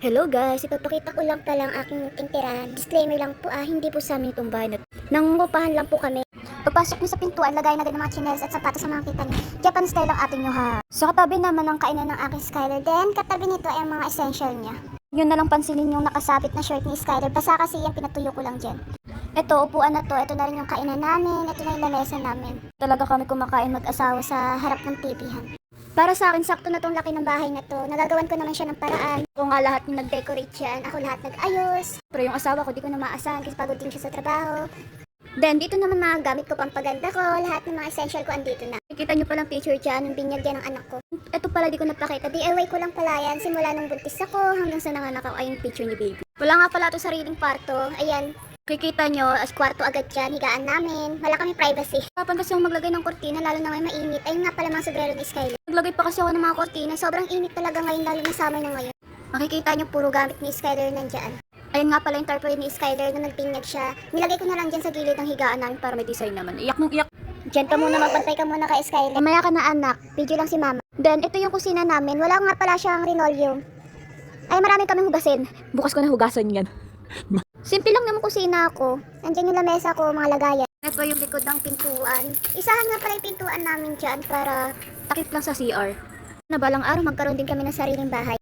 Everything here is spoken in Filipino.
Hello guys, ipapakita ko lang pala ang aking munting tira. Disclaimer lang po hindi po sa amin itong bahay na to. Nangungupahan lang po kami. Pagpasok niyo sa pintuan, lagay na din ng mga chinelas at sapatos sa mga kita niyo. Japan style ang atin niyo ha. So katabi naman ang kainan ng aking Skyler. Then katabi nito ay ang mga essential niya. Yun na lang pansinin yung nakasabit na shirt ni Skyler. Basa kasi yan, pinatuyo ko lang dyan. Ito, upuan na to. Ito na rin yung kainan namin. Ito na yung lamesa namin. Talaga kami kumakain mag-asawa sa harap ng TV-han. Para sa akin, sakto na tong laki ng bahay na to. Nagagawan ko naman siya ng paraan. Ako nga lahat yung nag-decorate yan. Ako lahat nag-ayos. Pero yung asawa ko, di ko na maasahan kasi pagod din siya sa trabaho. Then, dito naman mga gamit ko pang paganda ko. Lahat ng mga essential ko andito na. Nakikita nyo palang picture dyan, yung binyag yan ng anak ko. Ito pala di ko napakita. DIY ko lang pala yan. Simula nung buntis ako hanggang sa nanganak ako ay yung picture ni baby. Wala nga pala ito sariling kwarto. Ayan. Kikita nyo, as kwarto agad dyan, higaan namin. Wala kami privacy. Kapan kasi akong maglagay ng kortina, lalo na ngayon mainit. Ayun nga pala mga sobrero ni Skyler. Naglagay pa kasi ako ng mga kortina, sobrang init talaga ngayon, lalo na summer na ngayon. Makikita nyo, puro gamit ni Skyler nandyan. Ayun nga pala yung tarpaulin ni Skyler na nagpinyag siya. Nilagay ko na lang dyan sa gilid ng higaan namin para may design naman. Iyak mong iyak. Diyan ka muna, magbantay ka muna kay Skyler. Mamaya ka na anak, video lang si mama. Then, ito yung kusina namin. Wala nga pala siyang linoleum. Ay, marami kaming hugasin. Bukas ko na hugasan yan. Simple lang naman kusina ko. Nandiyan yung lamesa ko, mga lagayan. Ito yung likod ng pintuan. Isahan nga pala yung pintuan namin dyan para Takip lang sa CR. na balang araw magkaroon din kami ng sariling bahay.